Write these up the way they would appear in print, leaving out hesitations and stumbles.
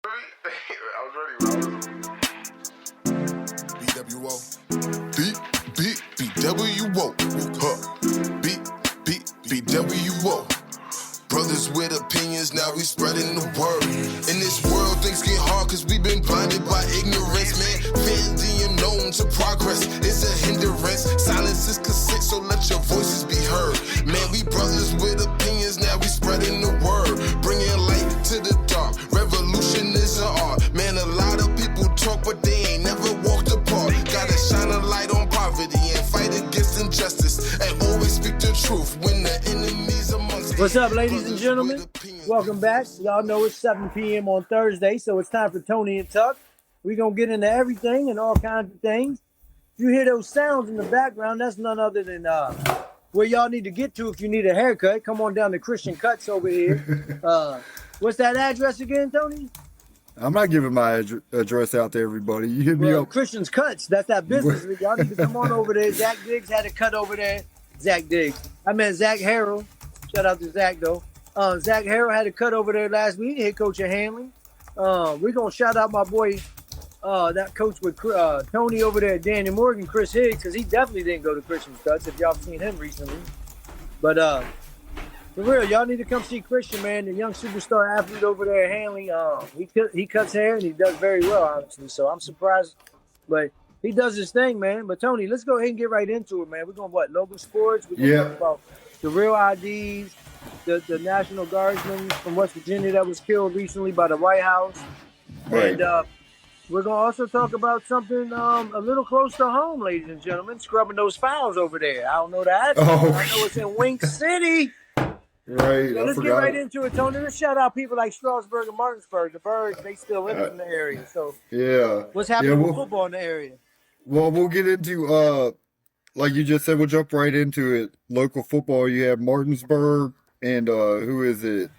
I was ready. B.W.O. B.W.O. B.W.O. Brothers with opinions, now we spreading the word. In this world, things get hard cause we've been blinded by ignorance, man. Fear the unknown to progress is a hindrance. Silence is consent, so let your voices be heard. Man, we brothers with opinions, now we spreading the word. Bringing light to the dark, revolution is an art. Man, a lot of people talk, but they ain't never walked apart. Gotta shine a light on poverty and fight against injustice. And always speak the truth when the enemy's amongst us. What's up, ladies and gentlemen? Welcome back. Y'all know it's 7 p.m. on Thursday, so it's time for Tony and Tuck. We're going to get into everything and all kinds of things. If you hear those sounds in the background, that's none other than where y'all need to get to if you need a haircut. Come on down to Christian Cuts over here. What's that address again, Tony? I'm not giving my address out to everybody. You hit me up. Christian's Cuts. That's that business. Y'all need to come on over there. Zach Diggs had a cut over there. Zach Diggs. I meant Zach Harrell. Shout out to Zach, though. Zach Harrell had a cut over there last week. Head coach at Handley. We're going to shout out my boy, that coach with Tony over there at Daniel Morgan, Chris Higgs, because he definitely didn't go to Christian's Cuts if y'all seen him recently. But for real, y'all need to come see Christian, man, the young superstar athlete over there at Handley. He cuts hair, and he does very well, honestly. So I'm surprised. But he does his thing, man. But, Tony, let's go ahead and get right into it, man. We're going to local sports? We're going to talk about the real IDs, the National Guardsman from West Virginia that was killed recently by the White House. Right. And we're going to also talk about something a little close to home, ladies and gentlemen, scrubbing those fouls over there. I don't know that. I know it's in Wink City. Right. So let's get right into it, Tony. Let's shout out people like Strasburg and Martinsburg. The Birds, they still live in the area. So what's happening with football in the area? Well, we'll get into, like you just said, we'll jump right into it. Local football, you have Martinsburg and who is it?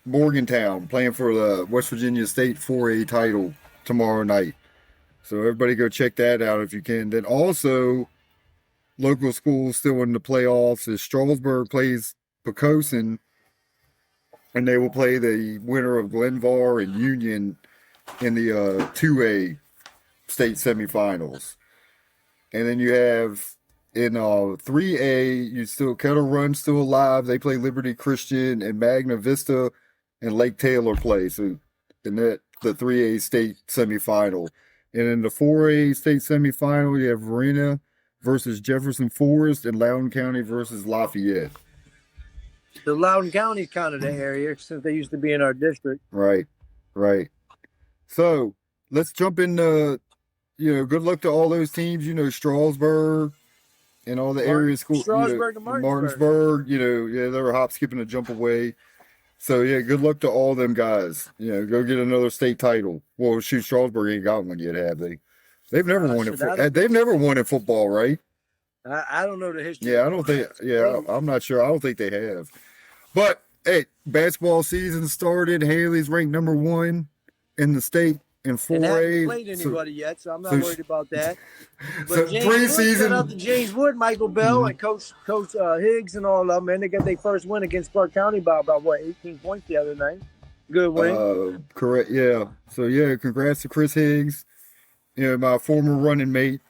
Morgantown playing for the West Virginia State 4A title tomorrow night. So everybody go check that out if you can. Then also, local schools still in the playoffs is Strasburg plays Pocosin, and they will play the winner of Glenvar and Union in the 2A state semifinals. And then you have in 3A, Kettle Run still alive. They play Liberty Christian and Magna Vista and Lake Taylor play. So in that the 3A state semifinal. And in the 4A state semifinal, you have Verena versus Jefferson Forest and Loudoun County versus Lafayette. So Loudoun County is kind of the area since they used to be in our district. Right. So let's jump into, good luck to all those teams, Strasburg and all the area schools. Strasburg and Martinsburg, they were hop, skipping, a jump away. So, good luck to all them guys. Go get another state title. Well, shoot, Strasburg ain't got one yet, have they? They've never won it. They've never won in football, right? I don't know the history. Yeah, I don't think. Yeah, I'm not sure. I don't think they have. But hey, basketball season started. Haley's ranked number 1 in the state in 4A. And haven't played anybody yet, so I'm not worried about that. But preseason. Shout out to James Wood, Michael Bell, and Coach Higgs, and all of them. Man, they got their first win against Clark County by about 18 points the other night. Good win. Correct. Yeah. So congrats to Chris Higgs. My former running mate.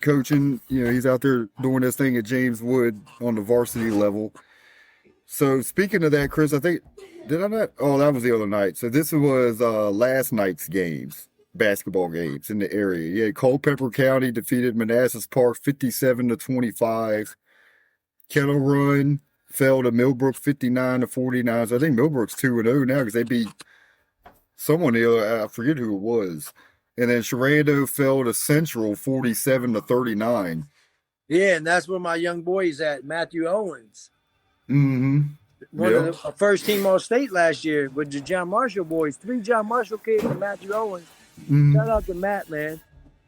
Coaching, he's out there doing this thing at James Wood on the varsity level. So speaking of that, Chris, I think, did I not? Oh, that was the other night. So this was last night's basketball games in the area. Yeah, Culpeper County defeated Manassas Park 57-25. Kettle Run fell to Millbrook 59-49. So I think Millbrook's 2-0 now because they beat someone the other. I forget who it was. And then Sharando fell to Central 47-39. Yeah, and that's where my young boy's at, Matthew Owens. Mm-hmm. One of the first team all state last year with the John Marshall boys. 3 John Marshall kids and Matthew Owens. Mm-hmm. Shout out to Matt, man.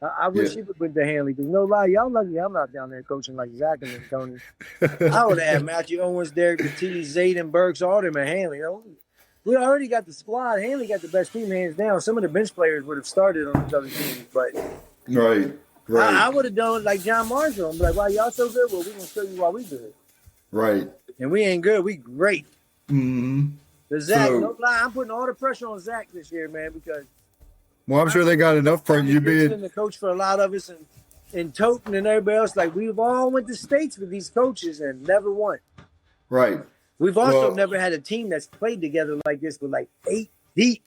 I wish he would went to Handley. Because no lie, y'all lucky I'm not down there coaching like Zach and Tony. I would have had Matthew Owens, Derek Petit, Zayden Burks, all them at Handley. We already got the squad. Handley got the best team hands down. Some of the bench players would have started on these other teams, but right. I would have done like John Marshall. I'm like, why y'all so good? Well, we're gonna show you why we good. Right. And we ain't good. We great. Mm-hmm. The Zach, no lie, I'm putting all the pressure on Zach this year, man, because Well, I'm sure they got enough for you being the coach for a lot of us, and Toten and everybody else. Like we've all went to states with these coaches and never won. right. We've also Well, never had a team that's played together like this with like 8 deep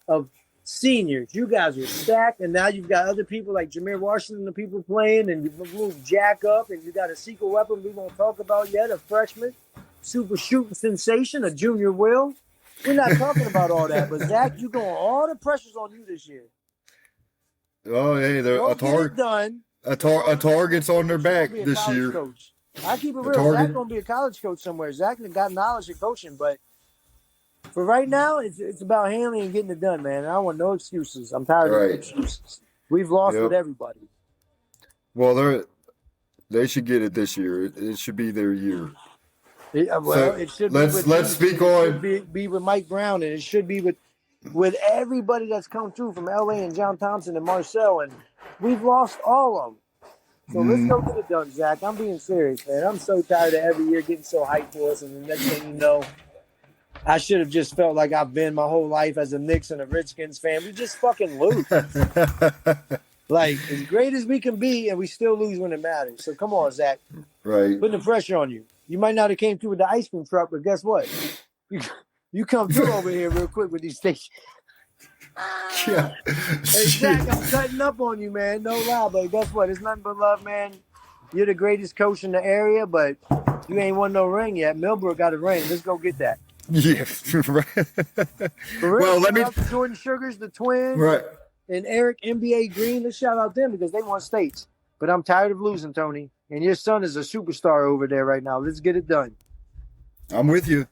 of seniors. You guys are stacked, and now you've got other people like Jameer Washington, the people playing, and you've moved Jack up, and you got a secret weapon we won't talk about yet, a freshman, super shooting sensation, a junior Will. We're not talking about all that, but Zach, you going all the pressure's on you this year. oh, hey, they're Don't get it done. a target's on their back Be a this college year. Coach. I keep it A real. target. Zach's gonna be a college coach somewhere. Zach got knowledge of coaching, but for right now, it's about Handley and getting it done, man. I don't want no excuses. I'm tired of excuses. We've lost with everybody. Well, they should get it this year. It should be their year. It should be let's speak on. It should be with Mike Brown, and it should be with everybody that's come through from LA and John Thompson and Marcel, and we've lost all of them. So let's go get it done, Zach. I'm being serious, man. I'm so tired of every year getting so hyped for us, and the next thing you know, I should have just felt like I've been my whole life as a Knicks and a Redskins fan. We just fucking lose. Like, as great as we can be, and we still lose when it matters. So come on, Zach. Right. Putting the pressure on you. You might not have came through with the ice cream truck, but guess what? You come through over here real quick with these stations. Yeah. Hey, Zach, I'm cutting up on you, man. No lie, but guess what? It's nothing but love, man. You're the greatest coach in the area, but you ain't won no ring yet. Millbrook got a ring. Let's go get that. Yeah. Right. For real, Well, let me. shout out to Jordan Sugars, the twins, Right. and Eric NBA Green. Let's shout out them because they won states. But I'm tired of losing, Tony. And your son is a superstar over there right now. Let's get it done. I'm with you,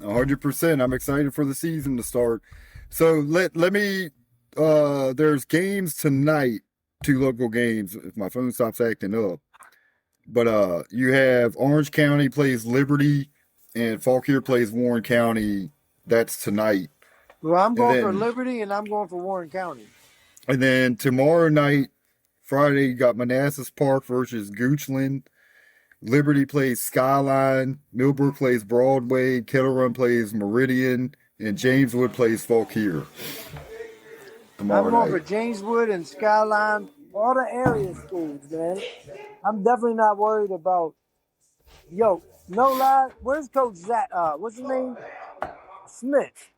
100%. I'm excited for the season to start. So let me. There's games tonight. 2 local games. If my phone stops acting up, but you have Orange County plays Liberty, and Fauquier plays Warren County. That's tonight. Well, I'm going for Liberty, and I'm going for Warren County. And then tomorrow night, Friday, you got Manassas Park versus Goochland. Liberty plays Skyline. Millbrook plays Broadway. Kettle Run plays Meridian. And Jameswood plays Fauquier. I'm going for Jameswood and Skyline. All the area schools, man. I'm definitely not worried about. Yo, no lie. Where's Coach Zach? What's his name? Smith.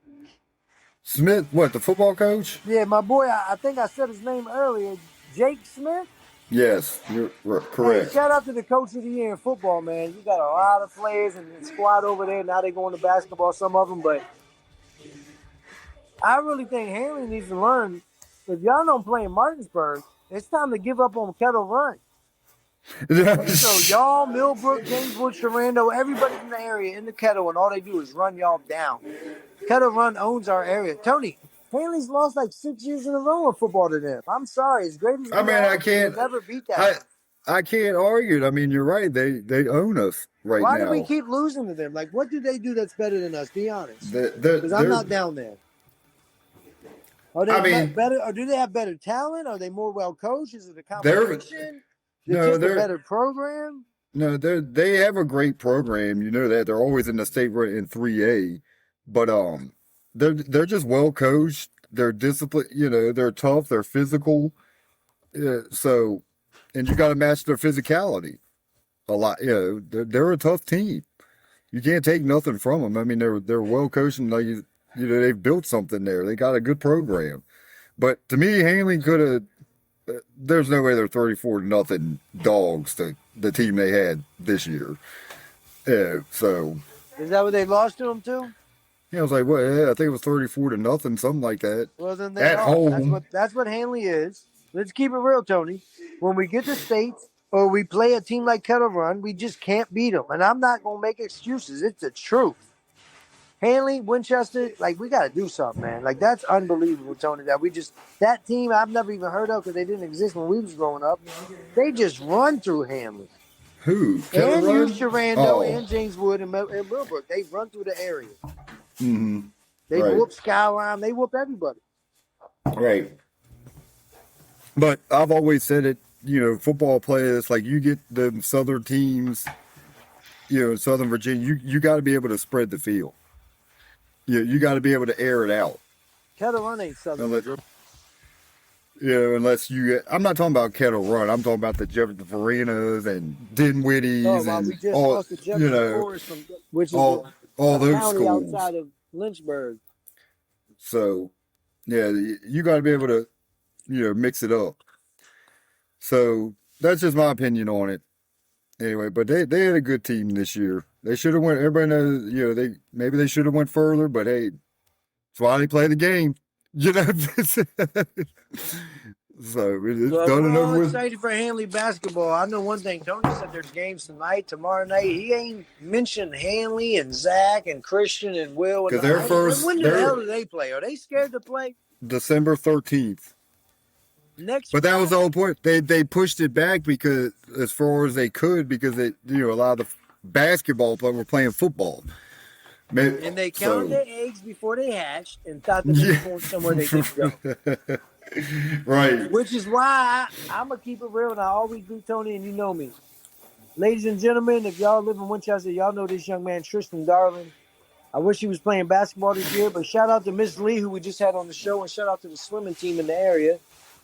Smith, what, the football coach? Yeah, my boy. I think I said his name earlier. Jake Smith. Yes, you're correct. Hey, shout out to the coach of the year in football, man. You got a lot of players and the squad over there. Now they're going to basketball, some of them, but I really think Handley needs to learn. If y'all don't play in Martinsburg, it's time to give up on Kettle Run. So y'all, Millbrook, Jameswood, Sharando, everybody in the area in the Kettle, and all they do is run y'all down. Kettle Run owns our area. Tony, Handley's lost like 6 years in a row of football to them. I'm sorry, as great as I can't never beat that. I can't argue. I mean, you're right. They own us right Why now. do we keep losing to them? Like, what do they do that's better than us? Be honest, Because because I'm not down there. Are they better? Or do they have better talent? Are they more well coached? Is it a competition? Just a better program? No, they have a great program. You know that they're always in the state in 3A, but they're just well coached. They're disciplined. You know, they're tough. They're physical. So, and you got to match their physicality a lot. You know, they're a tough team. You can't take nothing from them. I mean, they're well coached and you know, they've built something there. They got a good program. But to me, Handley could have. There's no way they're 34-0 dogs to the team they had this year. So. Is that what they lost to them too? Yeah, I was like, what? Yeah, I think it was 34-0, something like that. Well, then they at are. home. That's what Handley is. Let's keep it real, Tony. When we get to states or we play a team like Kettle Run, we just can't beat them. And I'm not gonna make excuses. It's the truth. Handley, Winchester, like, we got to do something, man. Like, that's unbelievable, Tony, that team I've never even heard of because they didn't exist when we was growing up. They just run through Handley. Who? And you, Sharando, and Jameswood, and Millbrook. They run through the area. Mm-hmm. They whoop Skyline. They whoop everybody. Right. But I've always said it, you know, football players, like, you get the southern teams, you know, Southern Virginia, you got to be able to spread the field. You got to be able to air it out. Kettle Run ain't Southern. unless I'm not talking about Kettle Run. I'm talking about the Jefferson Farinas and Dinwiddie's Oh, well, we and just all, lost the Jefferson Forest from, which is all a those county schools. outside of Lynchburg. So, yeah, you got to be able to, mix it up. So that's just my opinion on it. Anyway, but they had a good team this year. They should have went. Everybody knows, maybe they should have went further, but hey, that's why they play the game. So it's Well, done and we're all over with. excited for Handley basketball. I know one thing. Tony said there's games tonight, tomorrow night. He ain't mentioned Handley and Zach and Christian and Will. Because they're first. When the hell do they play? Are they scared to play? December 13th. But that was the whole point. They pushed it back because as far as they could because a lot of the basketball players were playing football. And they counted their eggs before they hatched and thought that they were going somewhere they didn't go. Right. Which is why I'm going to keep it real, and I always do, Tony, and you know me. Ladies and gentlemen, if y'all live in Winchester, y'all know this young man, Tristan Darling. I wish he was playing basketball this year, but shout out to Miss Lee, who we just had on the show, and shout out to the swimming team in the area.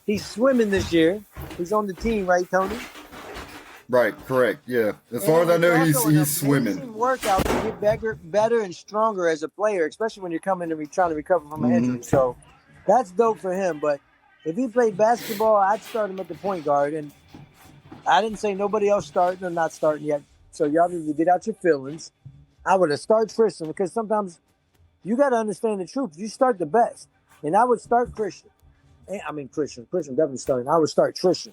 He's swimming this year. He's on the team, right, Tony? Right, correct, yeah. As far as I know, he's swimming. Workout to get better and stronger as a player, especially when you're coming and trying to recover from an injury. So that's dope for him. But if he played basketball, I'd start him at the point guard. And I didn't say nobody else starting or not starting yet. So y'all need to get out your feelings. I would have started Christian because sometimes you got to understand the truth. You start the best. And I would start Christian. Christian definitely starting. I would start Tristan.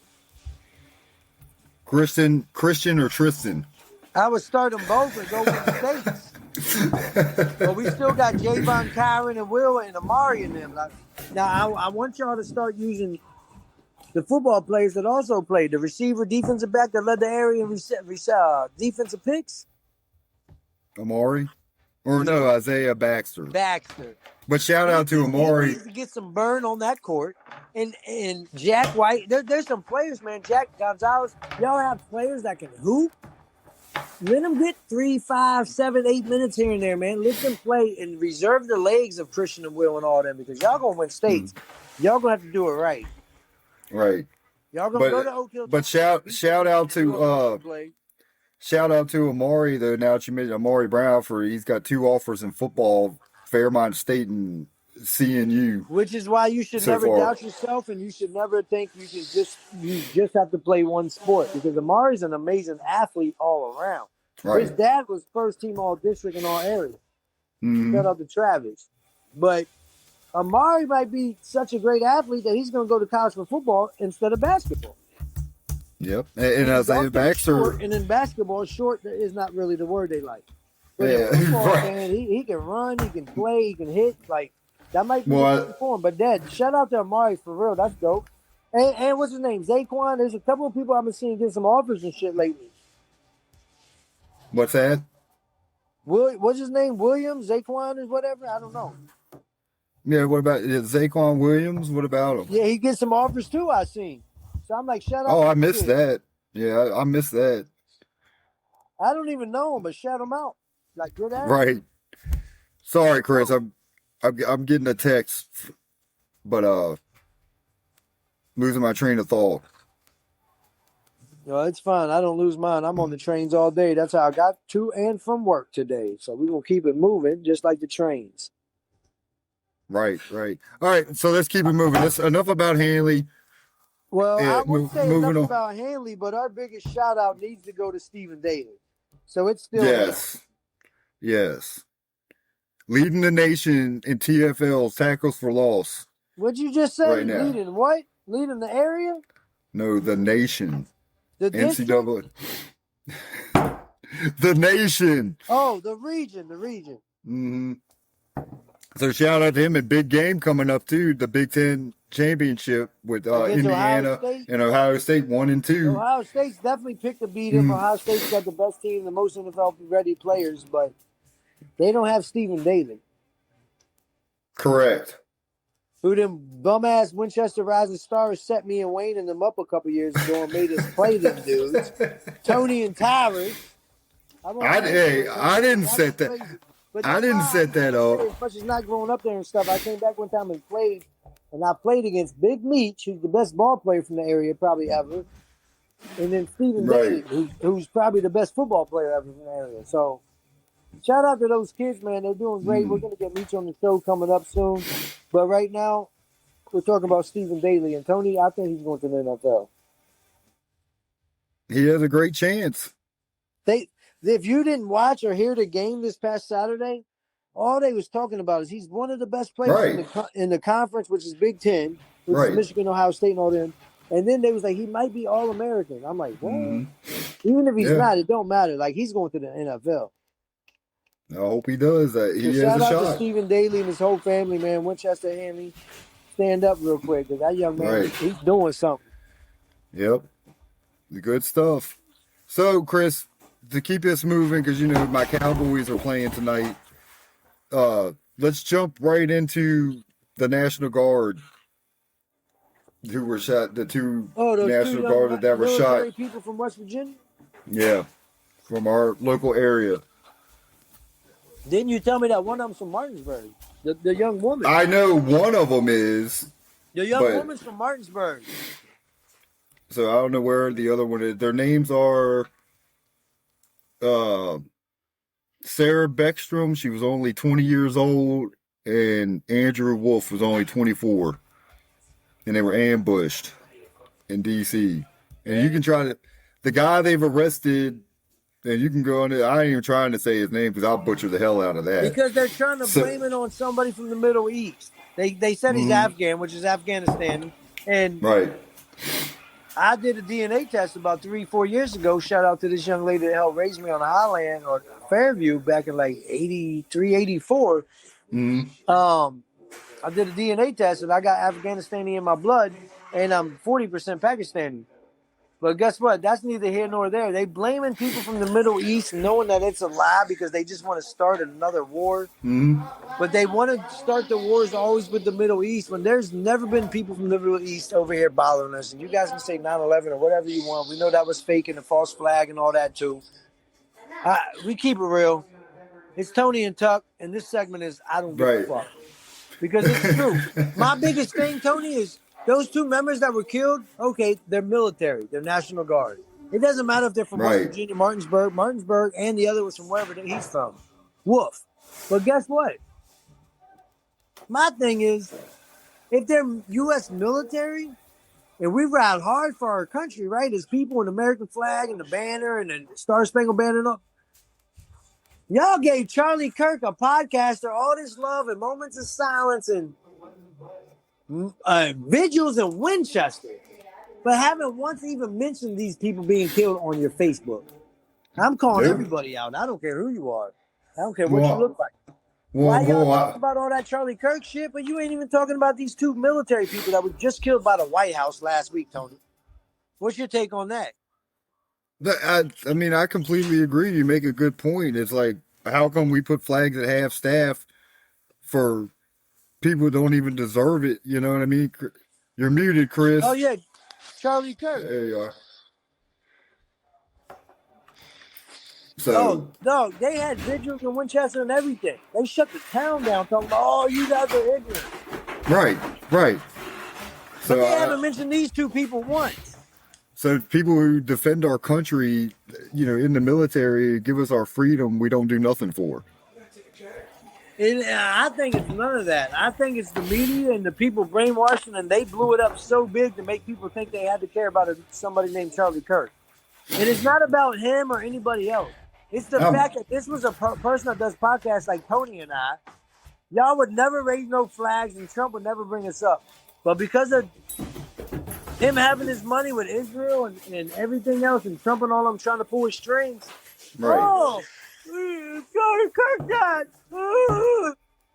Christian or Tristan? I would start them both and go with the States. But we still got Javon, Kyron, and Will, and Amari in them. Now, I want y'all to start using the football players that also played. The receiver, defensive back that led the area in defensive picks. Amari? Or no, Isaiah Baxter. But shout out to Amari. He needs to get some burn on that court. And Jack White, there's some players, man. Jack Gonzalez, y'all have players that can hoop. Let them get 3, 5, 7, 8 minutes here and there, man. Let them play and reserve the legs of Christian and Will and all them because y'all going to win states. Y'all going to have to do it right. Right. Y'all going to go to Oak Hill. But shout out to Amari, though, now that you mentioned Amari Brown, he's got 2 offers in football, Fairmont State and CNU. Which is why you should never doubt yourself, and you should never think you just have to play one sport, because Amari's an amazing athlete all around. Right. His dad was first team all district in all areas. Shout out to Travis. But Amari might be such a great athlete that he's going to go to college for football instead of basketball. Yep. And Isaiah Baxter. And in basketball, short is not really the word they like. But in football, man, he can run, he can play, he can hit. Like, that might be for him. But, Dad, shout out to Amari for real. That's dope. And what's his name? Zaquan. There's a couple of people I've been seeing get some offers and shit lately. What's that? What's his name? Williams? Zaquan or whatever? I don't know. Yeah, what about Zaquan Williams? What about him? Yeah, he gets some offers too, I seen. So I'm like, shout out. Oh, I missed that. Yeah, I missed that. I don't even know him, but shout him out. Like, good at Right. Sorry, Chris. I'm getting a text, but losing my train of thought. No, it's fine. I don't lose mine. I'm on the trains all day. That's how I got to and from work today. So we're going to keep it moving just like the trains. Right. All right, so let's keep it moving. That's enough about Handley. Well, I won't say enough about Handley, but our biggest shout-out needs to go to Steven Daly. So it's still Yes. Leading the nation in TFL's tackles for loss. What'd you just say? Right now. Leading what? Leading the area? No, the nation. The NCAA. The nation. Oh, the region. Mm-hmm. So shout out to him. A big game coming up too. The Big Ten championship with Indiana and Ohio State 1 and 2. Ohio State's definitely picked a beat him. Ohio State's got the best team, the most NFL ready players, but they don't have Steven Daly. Correct. Who them bum-ass Winchester Rising Stars set me and Wayne and them up a couple years ago and made us play them dudes. Tony and Tyrus. I didn't set that. I didn't set that up. As much as not growing up there and stuff, I came back one time and played And I played against Big Meech, who's the best ball player from the area probably ever, and then Steven Daly, who's probably the best football player ever from the area. So shout out to those kids, man. They're doing great. We're going to get Meech on the show coming up soon. But right now, we're talking about Steven Daly. And Tony, I think he's going to the NFL. He has a great chance. If you didn't watch or hear the game this past Saturday, all they was talking about is he's one of the best players in the conference, which is Big Ten, which is Michigan, Ohio State, and all them. And then they was like, he might be All-American. I'm like, what? Even if he's not, it don't matter. Like, he's going to the NFL. I hope he does. He has a shot. Shout out to Steven Daly and his whole family, man. Winchester, Handley. Stand up real quick, because that young man, he's doing something. Yep. Good stuff. So, Chris, to keep this moving, because, you know, my Cowboys are playing tonight, let's jump right into the National Guard who were shot, the two National Guard that were shot. People from West Virginia? Yeah, from our local area. Didn't you tell me that one of them's from Martinsburg? The young woman. I know one of them is. The young woman's from Martinsburg. So I don't know where the other one is. Their names are Sarah Beckstrom. She was only 20 years old. And Andrew Wolf was only 24. And they were ambushed in D.C. And you can try to... The guy they've arrested... And you can go on it. I ain't even trying to say his name because I'll butcher the hell out of that. Because they're trying to blame it on somebody from the Middle East. They said he's Afghan, which is Afghanistan. And I did a DNA test about 3-4 years ago. Shout out to this young lady that helped raise me on Highland or Fairview back in like 83, 84. I did a DNA test and I got Afghanistani in my blood and I'm 40% Pakistani. But guess what? That's neither here nor there. They blaming people from the Middle East, knowing that it's a lie because they just want to start another war. But they want to start the wars always with the Middle East when there's never been people from the Middle East over here bothering us. And you guys can say 9/11 or whatever you want. We know that was fake and a false flag and all that too. We keep it real. It's Tony and Tuck, and this segment is I don't give a fuck. Because it's true. My biggest thing, Tony, is those two members that were killed, okay, they're military. They're National Guard. It doesn't matter if they're from West Virginia, Martinsburg, and the other was from wherever he's from. Woof. But guess what? My thing is, if they're U.S. military, and we ride hard for our country, right, as people in the American flag and the banner and the Star-Spangled Banner and all, y'all gave Charlie Kirk, a podcaster, all this love and moments of silence and vigils in Winchester, but haven't once even mentioned these people being killed on your Facebook. I'm calling everybody out. I don't care who you are. I don't care what you look like. Why y'all talking about all that Charlie Kirk shit, but you ain't even talking about these two military people that were just killed by the White House last week, Tony? What's your take on that? I mean, I completely agree. You make a good point. It's like, how come we put flags at half staff for people who don't even deserve it? You know what I mean? You're muted, Chris. Oh, yeah. Charlie Kirk. There you are. So, no, they had vigils in Winchester and everything. They shut the town down talking about, oh, you guys are ignorant. Right. So but they haven't mentioned these two people once. So people who defend our country, you know, in the military, give us our freedom, we don't do nothing for. And I think it's none of that. I think it's the media and the people brainwashing, and they blew it up so big to make people think they had to care about somebody named Charlie Kirk. And it's not about him or anybody else. It's the fact that this was a person that does podcasts like Tony and I. Y'all would never raise no flags, and Trump would never bring us up. But because of him having his money with Israel and everything else, and Trump and all them trying to pull his strings. Oh, Charlie Kirk died.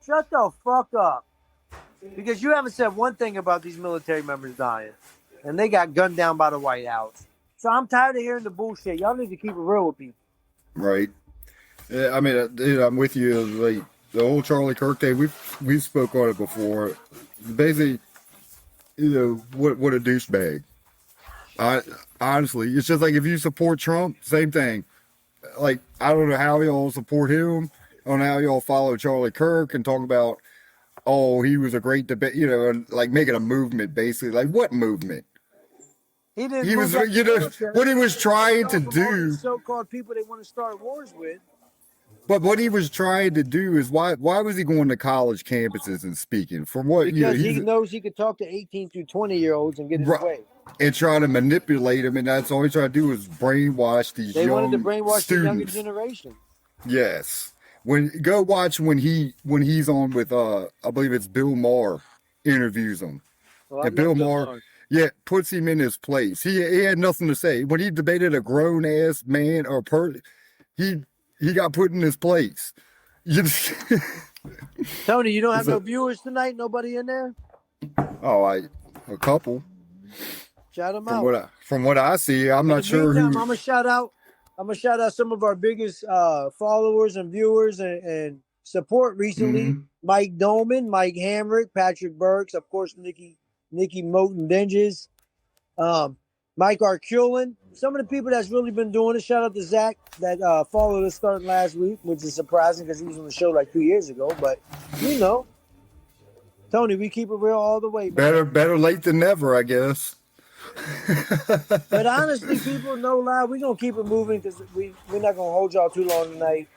Shut the fuck up. Because you haven't said one thing about these military members dying. And they got gunned down by the White House. So I'm tired of hearing the bullshit. Y'all need to keep it real with people. Right. Yeah, I mean, I'm with you. Like, the whole Charlie Kirk thing, we've spoke on it before. Basically, you know, what a douchebag. Honestly, it's just like if you support Trump, same thing. Like, I don't know how y'all support him. I don't know how y'all follow Charlie Kirk and talk about oh, he was a great debate, and like making a movement basically. Like what movement? He didn't. He was, move like the military. what he was trying to From all do. these so-called people they want to start wars with. But what he was trying to do is why was he going to college campuses and speaking? From what Because he knows he could talk to 18 through 20-year-olds and get his way. And trying to manipulate them, and that's all he's trying to do is brainwash these They young wanted to brainwash students. the younger generation. Yes. Go watch when he's on with I believe it's Bill Maher interviews him. Well, and Bill Maher puts him in his place. He had nothing to say. When he debated a grown ass man or he got put in his place. Tony, you don't have no viewers tonight? Nobody in there? Oh, a couple. Shout them out. From what I see, I'm not sure who. I'm gonna shout out some of our biggest followers and viewers and support recently. Mm-hmm. Mike Dolman, Mike Hamrick, Patrick Burks, of course, Nikki Moten Dinges, Mike Arculin. Some of the people that's really been doing it. Shout out to Zach that followed us starting last week, which is surprising because he was on the show like 2 years ago. But Tony, we keep it real all the way. Man. Better late than never, I guess. But honestly, people, no lie, we're gonna keep it moving because we're not gonna hold y'all too long tonight.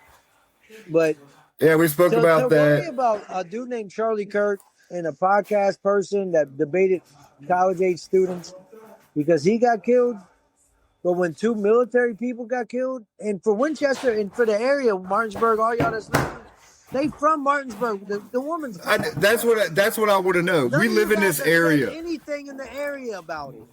But yeah, we spoke about that. Worry about a dude named Charlie Kirk and a podcast person that debated college age students because he got killed. But when 2 military people got killed, and for Winchester and for the area, Martinsburg, all y'all that's listening, they from Martinsburg. The woman's. That's what I want to know. We live in this area. Anything in the area about it?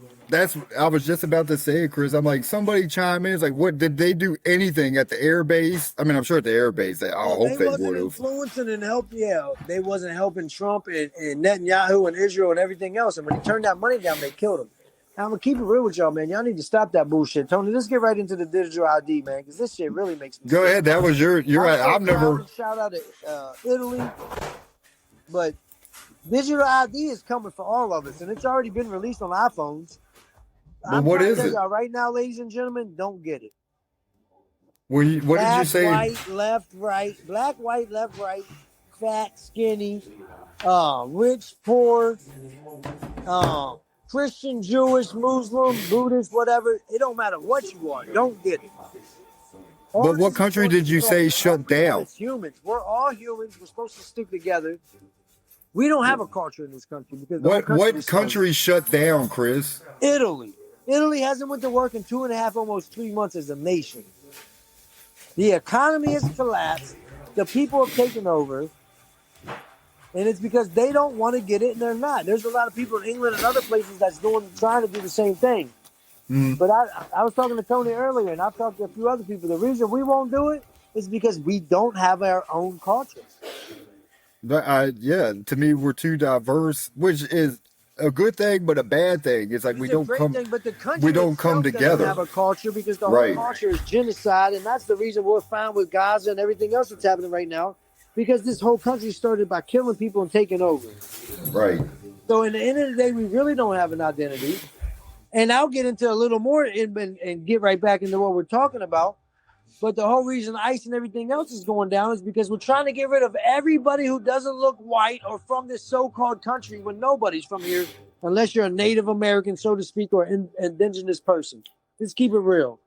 I was just about to say, Chris. I'm like, somebody chime in. It's like, what did they do anything at the air base? I mean, I'm sure at the air base. I hope they would have. Influencing and help. Yeah, they wasn't helping Trump and Netanyahu and Israel and everything else. And when he turned that money down, they killed him. I'm gonna keep it real with y'all, man. Y'all need to stop that bullshit, Tony. Let's get right into the digital ID, man, because this shit really makes me. Go ahead. That was you're right. I've never. Shout out to Italy, but digital ID is coming for all of us, and it's already been released on iPhones. But what is it? Right now, ladies and gentlemen, don't get it. What did you say? Black, white, left, right. Black, white, left, right. Fat, skinny, rich, poor, Christian, Jewish, Muslim, Buddhist, whatever. It don't matter what you are. Don't get it. But what country did you say shut down? It's humans. We're all humans. We're supposed to stick together. We don't have a culture in this country because what country shut down, Chris? Italy. Italy hasn't went to work in 2.5, almost 3 months as a nation. The economy has collapsed. The people have taken over. And it's because they don't want to get it, and they're not. There's a lot of people in England and other places that's trying to do the same thing. Mm. But I was talking to Tony earlier, and I've talked to a few other people. The reason we won't do it is because we don't have our own culture. But to me, we're too diverse, which is a good thing, but a bad thing. It's like we don't come together. Have a culture because the whole culture is genocide, and that's the reason we're fine with Gaza and everything else that's happening right now. Because this whole country started by killing people and taking over. Right. So in the end of the day, we really don't have an identity. And I'll get into a little more and get right back into what we're talking about. But the whole reason ICE and everything else is going down is because we're trying to get rid of everybody who doesn't look white or from this so-called country when nobody's from here, unless you're a Native American, so to speak, or an indigenous person. Let's keep it real.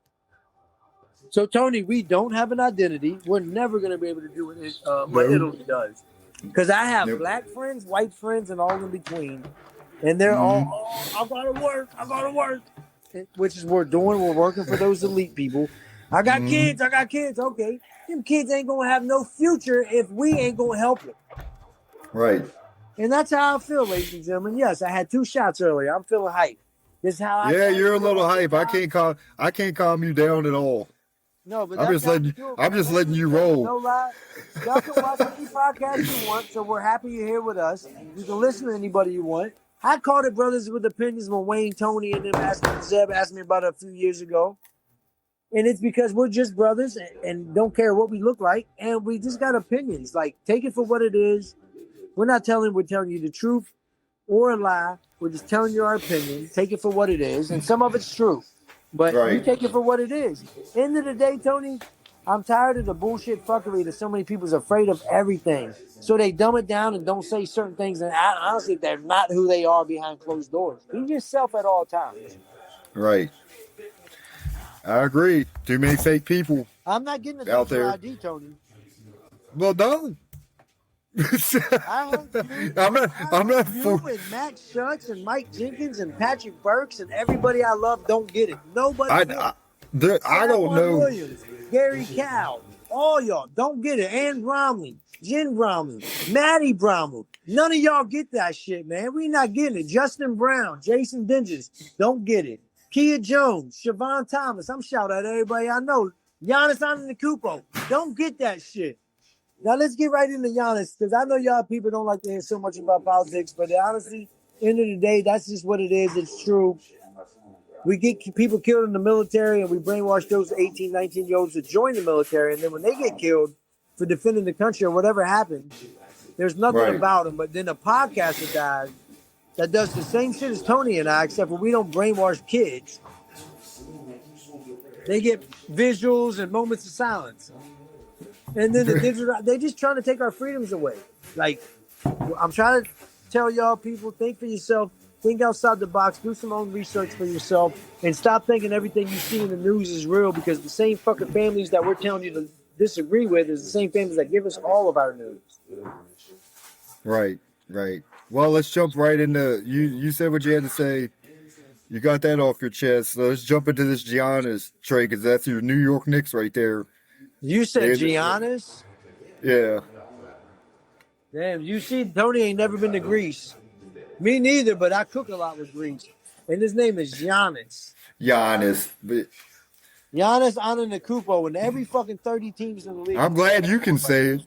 So, Tony, we don't have an identity. We're never going to be able to do what Italy does. Because I have black friends, white friends, and all in between. And they're all, I got to work. Which is what we're doing. We're working for those elite people. I got kids. Okay. Them kids ain't going to have no future if we ain't going to help them. Right. And that's how I feel, ladies and gentlemen. Yes, I had 2 shots earlier. I'm feeling hype. This is how I feel. Yeah, you're a little hype. I can't calm you down at all. No, but I'm just letting you roll. No lie. Y'all can watch any podcast you want, so we're happy you're here with us. You can listen to anybody you want. I called it Brothers with Opinions when Wayne, Tony, and Zeb asked me about it a few years ago. And it's because we're just brothers and don't care what we look like. And we just got opinions. Like, take it for what it is. We're telling you the truth or a lie. We're just telling you our opinion. Take it for what it is. And some of it's true. But you take it for what it is. End of the day, Tony, I'm tired of the bullshit fuckery that so many people's afraid of everything. So they dumb it down and don't say certain things. And honestly, they're not who they are behind closed doors. Be yourself at all times. Right. I agree. Too many fake people I'm not getting a out digital there. ID, Tony. Well, no. I hope you, I'm not you for. and Matt Schutz and Mike Jenkins and Patrick Burks and everybody I love don't get it. Nobody. I don't Stephon know. Williams, Gary Cow, all y'all don't get it. Ann Bromley, Jen Bromley, Maddie Bromley. None of y'all get that shit, man. We not getting it. Justin Brown, Jason Dinges, don't get it. Kia Jones, Siobhan Thomas. I'm shouting at everybody I know. Giannis Antetokounmpo, don't get that shit. Now let's get right into Giannis, because I know y'all people don't like to hear so much about politics, but honestly, end of the day, that's just what it is. It's true. We get people killed in the military, and we brainwash those 18, 19-year-olds to join the military, and then when they get killed for defending the country or whatever happened, there's nothing about them. But then a podcaster dies that does the same shit as Tony and I, except for we don't brainwash kids. They get visuals and moments of silence. And then they're just trying to take our freedoms away. Like, I'm trying to tell y'all people, think for yourself, think outside the box, do some own research for yourself, and stop thinking everything you see in the news is real, because the same fucking families that we're telling you to disagree with is the same families that give us all of our news. Right. Well, let's jump right into you said what you had to say. You got that off your chest. So let's jump into this Giannis trade, because that's your New York Knicks right there. You said Giannis? Yeah. Damn, you see, Tony ain't never been to Greece. Me neither, but I cook a lot with Greece. And his name is Giannis. Giannis. Giannis Antetokounmpo, and every fucking 30 teams in the league. I'm glad you can say it.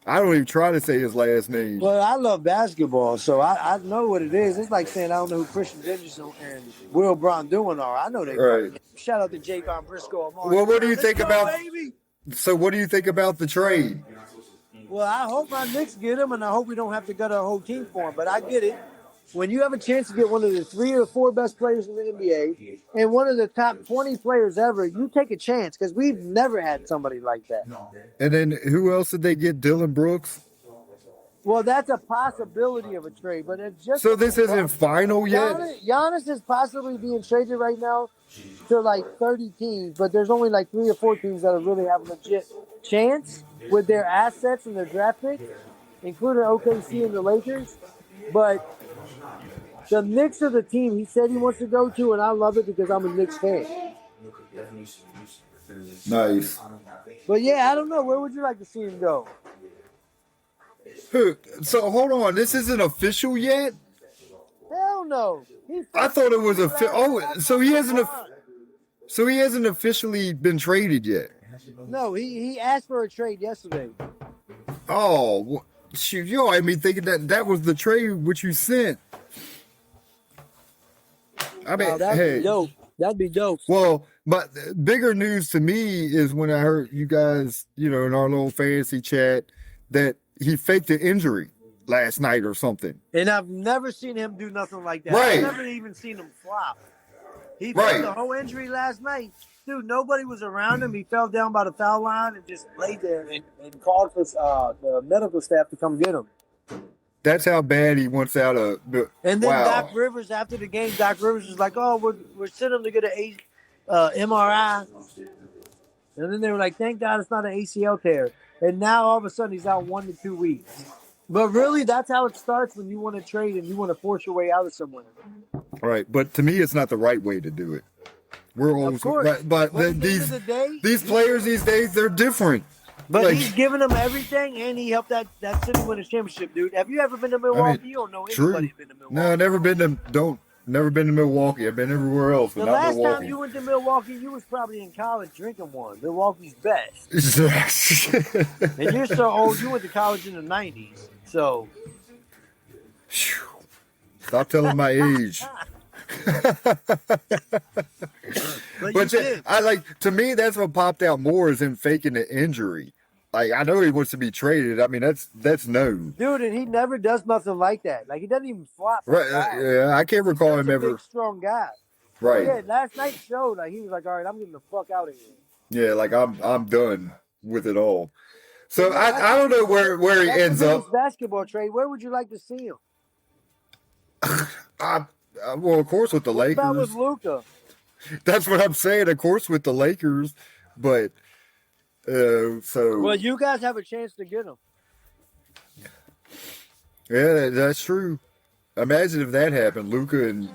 I don't even try to say his last name. Well, I love basketball, so I know what it is. It's like saying I don't know who Christian Henderson and Will Braun-Duin are. I know they. Right. Shout out to Javon Briscoe. Well, what do you think about? Baby. So, what do you think about the trade? Well, I hope my Knicks get him, and I hope we don't have to gut our whole team for him. But I get it. When you have a chance to get one of the 3 or 4 best players in the NBA and one of the top 20 players ever, you take a chance, because we've never had somebody like that. And then who else did they get? Dylan Brooks? Well, that's a possibility of a trade, but it's just... So this isn't final yet? Giannis is possibly being traded right now to like 30 teams, but there's only like 3 or 4 teams that really have a legit chance with their assets and their draft picks, including OKC and the Lakers. But the Knicks are the team he said he wants to go to, and I love it because I'm a Knicks fan. Nice. But yeah, I don't know. Where would you like to see him go? So hold on, this isn't official yet? Hell no. I thought it was so he hasn't officially been traded yet. No, he asked for a trade yesterday. Oh, shoot, yo, I mean, thinking that was the trade which you sent. I mean, that'd be dope. That'd be dope. Well, but bigger news to me is when I heard you guys, in our little fantasy chat, that he faked an injury last night or something. And I've never seen him do nothing like that. Right. I've never even seen him flop. He faked the whole injury last night. Dude, nobody was around him. He fell down by the foul line and just laid there and called for the medical staff to come get him. That's how bad he wants out of. And then Doc Rivers, after the game, Doc Rivers was like, "Oh, we're sending him to get an MRI." And then they were like, "Thank God it's not an ACL tear." And now all of a sudden he's out 1 to 2 weeks. But really, that's how it starts when you want to trade and you want to force your way out of somewhere. Right, but to me, it's not the right way to do it. We're old, but these players these days, they're different. But he's giving them everything, and he helped that city win a championship, dude. Have you ever been to Milwaukee? You don't know anybody been to Milwaukee. No, never been to Milwaukee. I've been everywhere else, but the not last Milwaukee. time you went to Milwaukee, you was probably in college drinking one. Milwaukee's best. And you're so old, you went to college in the 90s. So. Stop telling my age. But to me, that's what popped out more is him faking the injury. Like, I know he wants to be traded. I mean, that's known. Dude, and he never does nothing like that. Like, he doesn't even flop. Right? Yeah, I can't recall him ever. Big, strong guy. Right. Yeah, last night showed. Like, he was like, "All right, I'm getting the fuck out of here." Yeah, like I'm done with it all. So Yeah, I don't know where he that's ends the up. biggest basketball trade. Where would you like to see him? I, well, of course with the What about with Lakers. Luca? That's what I'm saying. Of course with the Lakers, but so Well, you guys have a chance to get him. yeah, that's true. Imagine if that happened, Luca and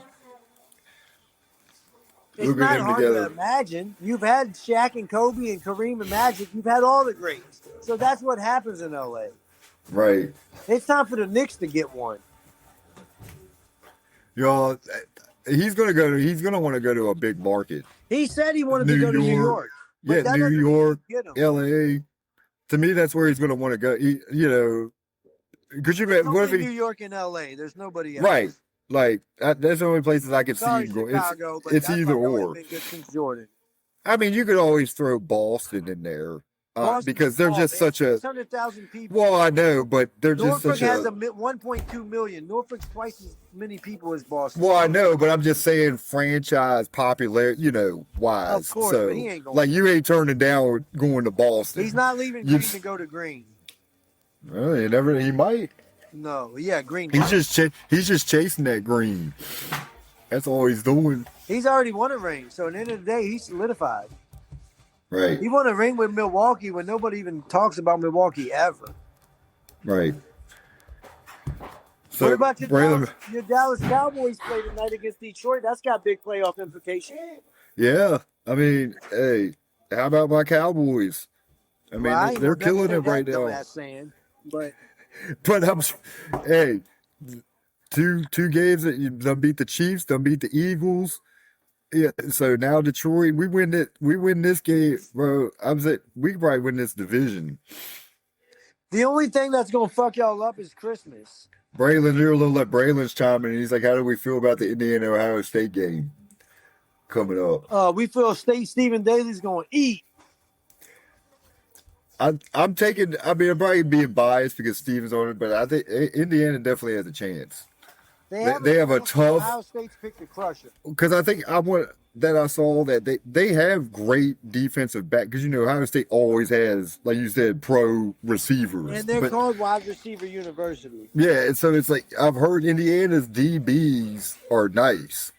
It's Luca and not him hard to together. imagine. You've had Shaq and Kobe and Kareem and Magic. You've had all the greats. So that's what happens in LA. Right. It's time for the Knicks to get one. Y'all, he's gonna want to go to a big market. He said he wanted to go to New York. But Yeah, that New doesn't mean York, you get him. LA. To me, that's where he's gonna want to go. Could you It's imagine what if only he New York and LA. There's nobody else. right? Like that's the only places I could see Sorry, him going. Chicago, but It's that's either like always or. been good since Jordan. I mean, you could always throw Boston in there Boston's because they're small, just man. such a. 600,000 people. Well, I know, but they're just Norfolk such has a. 1.2 million. Norfolk's twice as many people as Boston. Well, I know, but I'm just saying franchise popular, wise. Of course, so, but he ain't going. like, you ain't turning down going to Boston. He's not leaving You- Green to go to Green. Well, he might. No, yeah, Green. He's just chasing that green. That's all he's doing. He's already won a ring, so at the end of the day, he's solidified. Right. He won a ring with Milwaukee when nobody even talks about Milwaukee ever. Right. So, What about your Braylon, Dallas Cowboys play tonight against Detroit? That's got big playoff implications. yeah. I mean, hey, how about my Cowboys? I mean, Well, I ain't they're gonna never killing say it right that now. dumbass saying, but But hey, two games that you done beat the Chiefs, done beat the Eagles. Yeah, so now Detroit, we win this game, bro. I'm saying we can probably win this division. the only thing that's gonna fuck y'all up is Christmas. Braylon, you're a little let Braylon's chime in. He's like, how do we feel about the Indiana Ohio State game coming up? We feel Steven Daly's gonna eat. I'm taking. I mean, I'm probably being biased because Steven's on it, but I think Indiana definitely has a chance. They have a tough. Ohio State's picked to crush it. Because I think I saw that they have great defensive back because Ohio State always has, like you said, pro receivers. And they're called wide receiver university. Yeah, and so it's like I've heard Indiana's DBs are nice.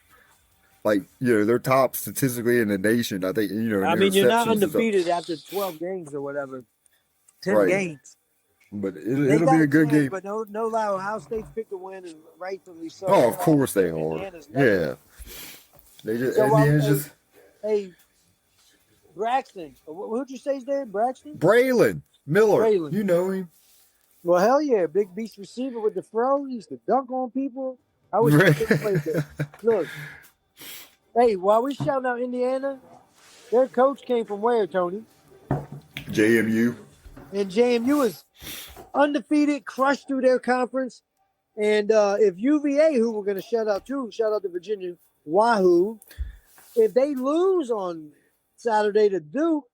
Like, they're top statistically in the nation. I think, I mean, you're not interceptions is up. undefeated after 12 games or whatever. 10 Right. games. But They it'll got be a good chance, game. But no lie, Ohio State's picked to win, and rightfully so. Oh, of course they are. Indiana's Yeah. They just So, Indiana's just Hey, Braxton. Who'd you say his name? Braxton? Braylon Miller. Braylon. You know him. Well, hell yeah. Big beast receiver with the throw. He used to dunk on people. I wish he could play that. Look. Hey, while we shouting out Indiana, their coach came from where, Tony? JMU. And JMU is undefeated, crushed through their conference. And if UVA, who we're going to shout out to Virginia, Wahoo, if they lose on Saturday to Duke,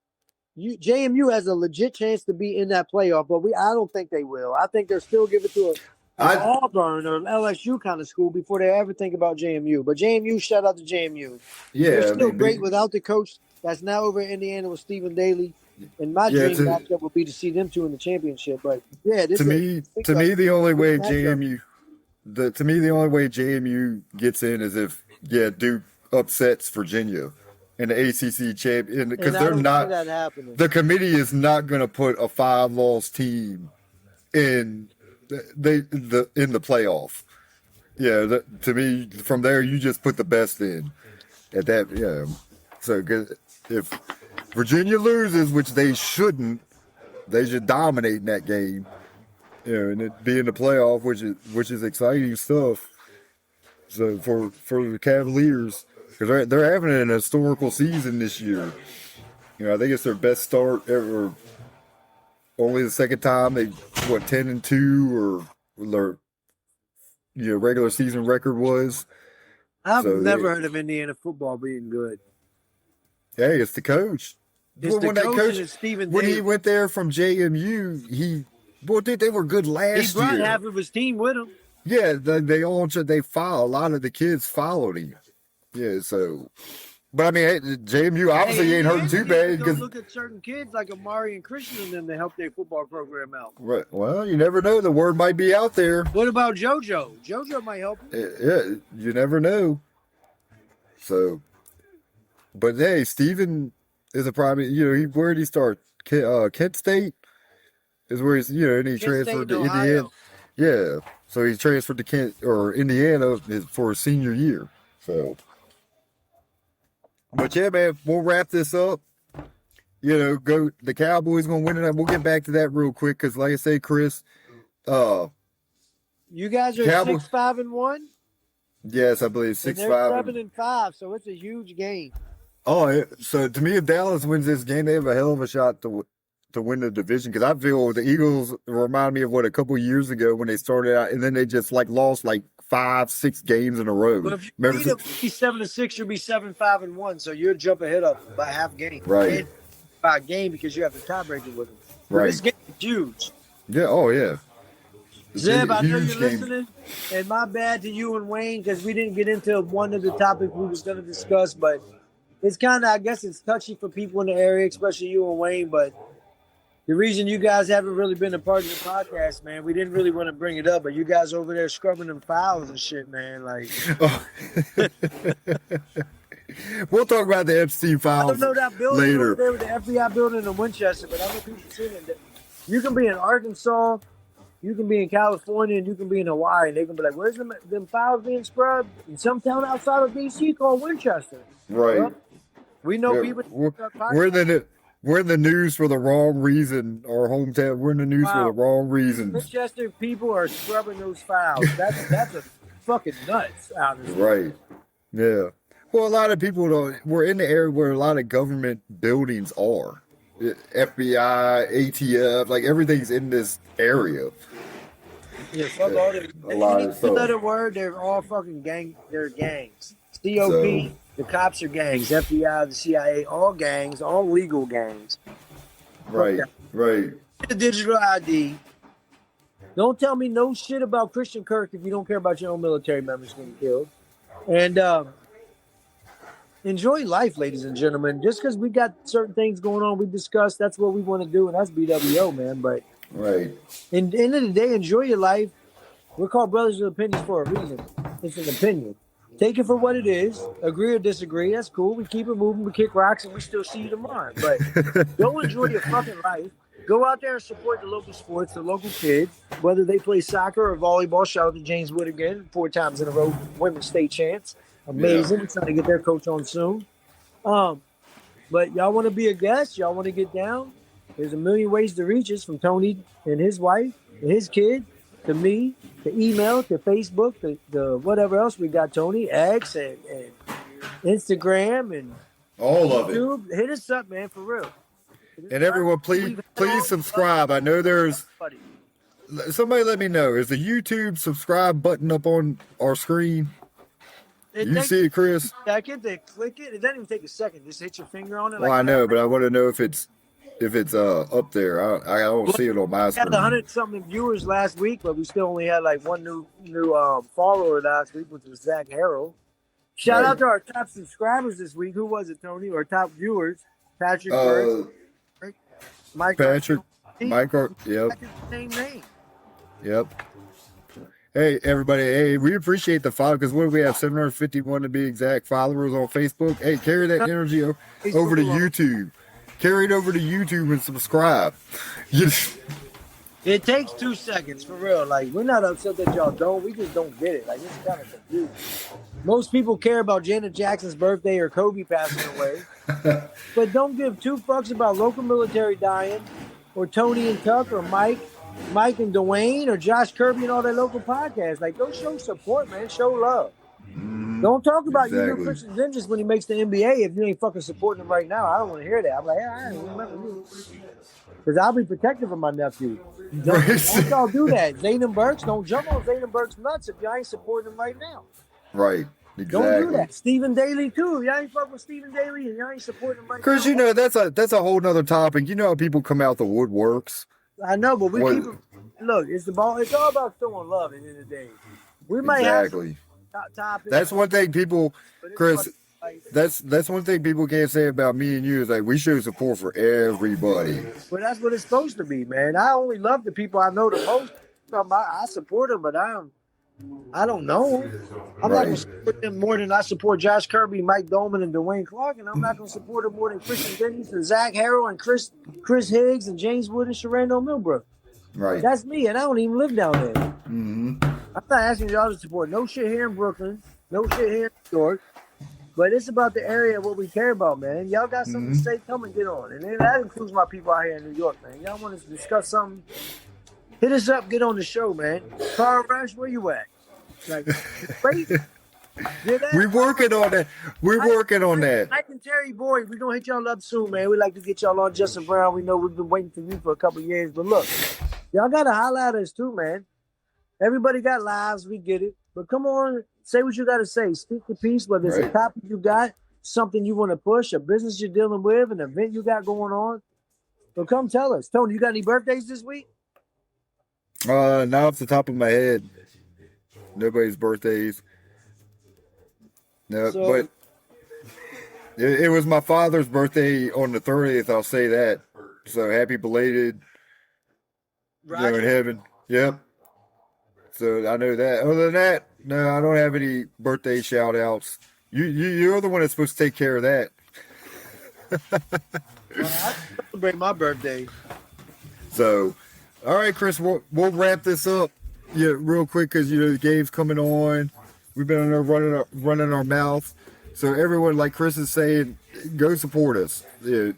JMU has a legit chance to be in that playoff. But I don't think they will. I think they'll still give it to an Auburn or an LSU kind of school before they ever think about JMU. But JMU, shout out to JMU. Yeah, They're still great without the coach that's now over in Indiana with Steven Daly. And my dream matchup would be to see them two in the championship. But yeah, to me, the only way JMU gets in is if Duke upsets Virginia in the ACC champion because they're not. The committee is not going to put a 5-loss team in the playoff. Yeah, to me, from there you just put the best in at that. Yeah, so if Virginia loses, which they shouldn't, they should dominate in that game. And it be in the playoff, which is exciting stuff. So for the Cavaliers, because they're having an historical season this year. I think it's their best start ever. Only the second time they 10-2 or their regular season record was. I've never heard of Indiana football being good. Hey, it's the coach. It's the coach and Steven when Daly. he went there from JMU, they were good last year. He brought half of his team with him. Yeah, they follow. A lot of the kids followed him. Yeah, so But I mean, hey, JMU obviously ain't hurting too bad. Don't look at certain kids like Amari and Christian and them to help their football program out. Right. Well, you never know. The word might be out there. What about JoJo? JoJo might help him. Yeah, you never know. So, but hey, Steven is a prime. Where did he start? Kent State is where he's. And he transferred to Indiana. Yeah, so he transferred to Kent or Indiana for his senior year. So, but yeah, man, we'll wrap this up. Go the Cowboys gonna win it. We'll get back to that real quick because, like I say, Chris, you guys are Cowboys, 6-5-1. Yes, I believe 6-5. They're 7-5, so it's a huge game. Oh, so to me, if Dallas wins this game, they have a hell of a shot to win the division. Because I feel the Eagles remind me of a couple years ago when they started out, and then they just lost 5-6 games in a row. But if you beat them, be 7-6, you'll be 7-5-1. So you'll jump ahead of by half game, right? By a game because you have the tiebreaker with them. Right. This game is huge. Yeah. Oh yeah. Zeb, I know you're listening, and my bad to you and Wayne because we didn't get into one of the topics we was going to discuss, but it's kind of, I guess it's touchy for people in the area, especially you and Wayne, but the reason you guys haven't really been a part of the podcast, man, we didn't really want to bring it up, but you guys over there scrubbing them fouls and shit, man, Oh. We'll talk about the Epstein files I don't know that building later. over there with the FBI building in Winchester, but I know people seen it. You can be in Arkansas, you can be in California, and you can be in Hawaii, and they can be like, where's them files being scrubbed? In some town outside of D.C. called Winchester. Right. Well, we know people. We're in the news for the wrong reason. Our hometown, we're in the news for the wrong reasons. Winchester people are scrubbing those files. That's a fucking nuts out of this. Right. Yeah. Well, a lot of people we're in the area where a lot of government buildings are. FBI, ATF, everything's in this area. Yeah, fuck all that. A lot of stuff. Another word, they're all fucking they're gangs. COP, the cops are gangs. FBI, the CIA, all gangs, all legal gangs. Right, right. The digital ID. Don't tell me no shit about Christian Kirk if you don't care about your own military members getting killed. And enjoy life, ladies and gentlemen. Just because we got certain things going on, we discussed, that's what we want to do, and that's B.W.O, man. But right. In the end of the day, enjoy your life. We're called Brothers with Opinions for a reason. It's an opinion. Take it for what it is. Agree or disagree. That's cool. We keep it moving. We kick rocks, and we still see you tomorrow. But go enjoy your fucking life. Go out there and support the local sports, the local kids, whether they play soccer or volleyball. Shout out to James Wood again, 4 times in a row, women's state champs. Amazing. Yeah. Trying to get their coach on soon. But y'all want to be a guest? Y'all want to get down? There's a million ways to reach us, from Tony and his wife and his kid to me, to email, to Facebook, to whatever else we got, Tony, X and Instagram and all of YouTube. Hit us up, man, for real. And everyone, please subscribe. I know there's somebody. Let me know. Is the YouTube subscribe button up on our screen? You see it, Chris? Second, they click it. It doesn't even take a second. Just hit your finger on it. Well, I know, but I want to know if it's up there. I don't see it on my screen. We had 100-something viewers last week, but we still only had one new follower last week, which was Zach Harrell. Shout out to our top subscribers this week. Who was it, Tony? Our top viewers: Patrick Burns, Mike. Patrick, Mike. Yep. Same name. Yep. Hey, everybody. Hey, we appreciate the follow, because what do we have? 751 to be exact followers on Facebook. Hey, carry that energy over to YouTube. Carry it over to YouTube and subscribe. It takes 2 seconds, for real. We're not upset that y'all don't. We just don't get it. It's kind of confusing. Most people care about Janet Jackson's birthday or Kobe passing away. But don't give 2 fucks about local military dying, or Tony and Tuck, or Mike and Dwayne, or Josh Kirby and all their local podcasts. Go show support, man. Show love. Don't talk about your new Christian Ninjas when he makes the NBA if you ain't fucking supporting him right now. I don't want to hear that. I'm like, I don't remember you. Because I'll be protective of my nephew. Don't y'all do that. Zayden Burks, don't jump on Zayden Burks nuts if y'all ain't supporting him right now. Right. Exactly. Don't do that. Steven Daly, too. If y'all ain't fucking with Steven Daly and y'all ain't supporting him right Chris, now. that's a whole nother topic. You know how people come out the woodworks. I know, but we keep it. Look, it's all about showing love at the end of the day. We might have topics. That's one thing people, Chris, that's one thing people can't say about me and you is like we show support for everybody. But that's what it's supposed to be, man. I only love the people I know the most. I support them, but I don't know. I'm not going to Right. support them more than I support Josh Kirby, Mike Dolman, and Dwayne Clark, and I'm not going to support them more than Christian Dennis and Zach Harrell and Chris Higgs and James Wood and Sharando Milbrook. Right. That's me, and I don't even live down there. Mm-hmm. I'm not asking y'all to support no shit here in Brooklyn, no shit here in New York, but it's about the area what we care about, man. Y'all got something to say, come and get on. And that includes my people out here in New York, man. Y'all want to discuss something, hit us up, get on the show, man. Carl Rush, where you at? Like, great. We're working on that. We're working on that. Mike and Terry Boyd, we're going to hit y'all up soon, man. We'd like to get y'all on Justin Brown. We know we've been waiting for you for a couple of years, but look, y'all got to holler at us too, man. Everybody got lives, we get it. But come on, say what you got to say. Speak the piece, whether it's a topic you got, something you want to push, a business you're dealing with, an event you got going on. So come tell us. Tony, you got any birthdays this week? Not off the top of my head. Nobody's birthdays. No, but it was my father's birthday on the 30th, I'll say that. So happy belated. Roger. In heaven. Yep. So I know that. Other than that, no, I don't have any birthday shout outs. You're the one that's supposed to take care of that. I celebrate my birthday. So, all right, Chris, we'll wrap this up real quick because the game's coming on. We've been on there running our mouth. So everyone, like Chris is saying, go support us. Yeah,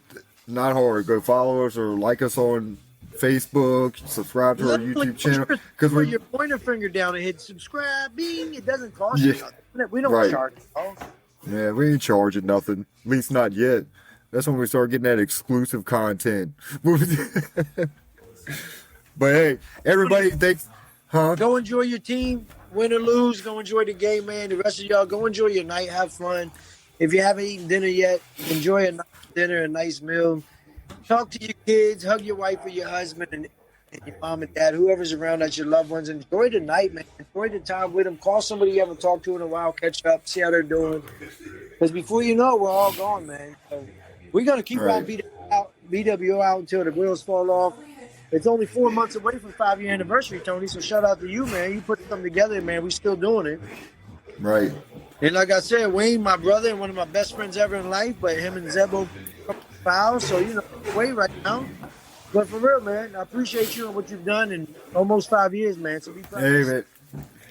not hard. Go follow us or like us on Facebook. Subscribe to our YouTube channel because put your pointer finger down and hit subscribe. Bing. It doesn't cost you nothing. We don't charge you. Yeah, we ain't charging nothing. At least not yet. That's when we start getting that exclusive content. But hey, everybody, thanks. Huh? Go enjoy your team. Win or lose, go enjoy the game, man. The rest of y'all, go enjoy your night. Have fun. If you haven't eaten dinner yet, enjoy a nice dinner, a nice meal. Talk to your kids. Hug your wife or your husband and your mom and dad, whoever's around, that's your loved ones. Enjoy the night, man. Enjoy the time with them. Call somebody you haven't talked to in a while. Catch up. See how they're doing. Because before you know it, we're all gone, man. So we're going to keep on BWO out until the wheels fall off. It's only 4 months away from 5-year anniversary, Tony. So shout out to you, man. You put something together, man. We still doing it. Right. And like I said, Wayne, my brother and one of my best friends ever in life, but him and Zebo foul. So, Wayne right now. But for real, man, I appreciate you and what you've done in almost 5 years, man. So be proud. Hey, man.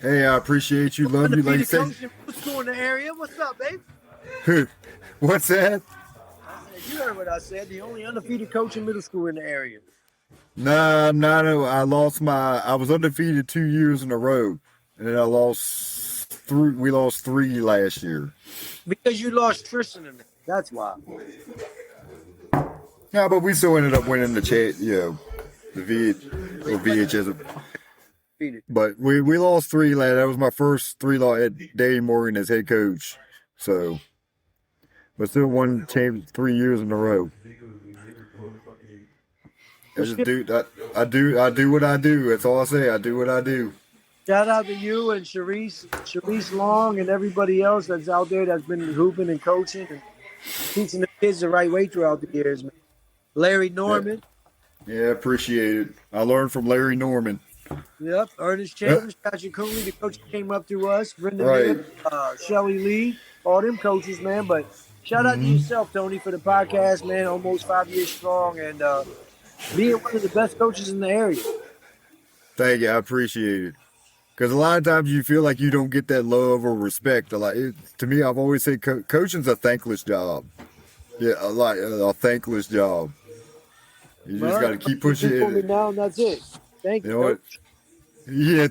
Hey, I appreciate you. Love you. Like you said. School in the area. What's up, babe? What's that? You heard what I said. The only undefeated coach in middle school in the area. Nah, I was undefeated 2 years in a row. And then we lost 3 last year. Because you lost Tristan in it. That's why. Yeah, but we still ended up winning the VHS. But we lost 3 last. That was my first 3 loss at Dave Morgan as head coach. So, but still won 3 years in a row. I do what I do. That's all I say. I do what I do. Shout out to you and Sharice Long and everybody else that's out there that's been hooping and coaching and teaching the kids the right way throughout the years, man. Larry Norman. Yeah, appreciate it. I learned from Larry Norman. Yep. Ernest Chambers, Patrick Cooley, the coach that came up through us. Brenda Miller, Shelly Lee, all them coaches, man. But shout out to yourself, Tony, for the podcast, man. Almost 5 years strong and being one of the best coaches in the area. Thank you. I appreciate it. Because a lot of times you feel like you don't get that love or respect. To me, I've always said coaching's a thankless job. Yeah, a thankless job. You just got to keep pushing it. Now and that's it. Thank you. You know what? Yeah,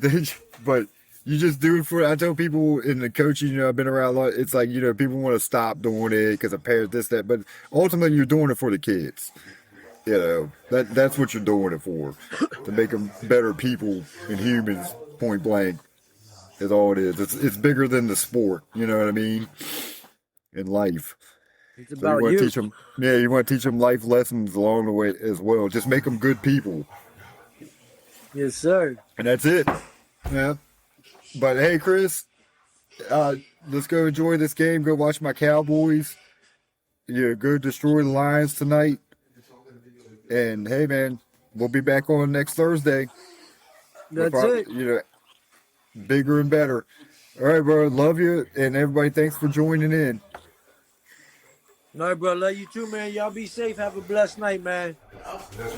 but you just do it for. I tell people in the coaching, I've been around a lot. It's like people want to stop doing it because of parents, this, that. But ultimately, you're doing it for the kids. That's what you're doing it for, to make them better people and humans. Point blank, is all it is. It's bigger than the sport. You know what I mean? In life. It's about you want to teach them life lessons along the way as well. Just make them good people. Yes, sir. And that's it. Yeah. But hey, Chris, let's go enjoy this game. Go watch my Cowboys. Yeah, go destroy the Lions tonight. And hey, man, we'll be back on next Thursday. That's it. You know, bigger and better. All right, bro. Love you, and everybody. Thanks for joining in. All right, bro. Love you too, man. Y'all be safe. Have a blessed night, man.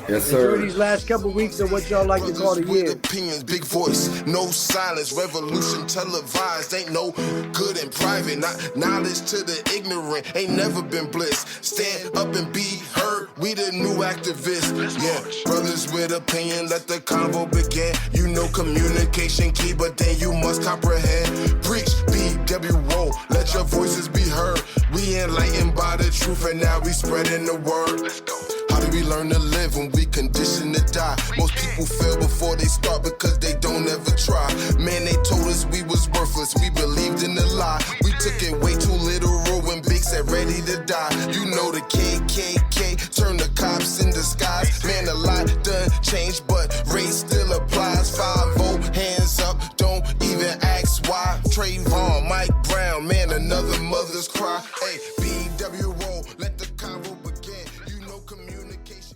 Yes, sir. Enjoy these last couple weeks of what y'all like to call the With year. opinions, big voice, no silence, revolution televised. Ain't no good in private, not knowledge to the ignorant. Ain't never been bliss. Stand up and be heard. We the new activists. Yeah, brothers with opinion, let the convo begin. You know communication key, but then you must comprehend. Preach B.W.O. Let your voices be heard. We enlightened by the truth, and now we spreading the word. Let's go. How do we learn to live when we conditioned to die? Most people fail before they start because they don't ever try. Man, they told us we was worthless. We believed in the lie. We took it way too literal when Big said ready to die. You know the KKK turned the cops in disguise. Man, a lot done changed, but race still applies. 5-0, hands up, don't even ask why. Trayvon, Mike Brown, man, another mother's cry. Hey, BW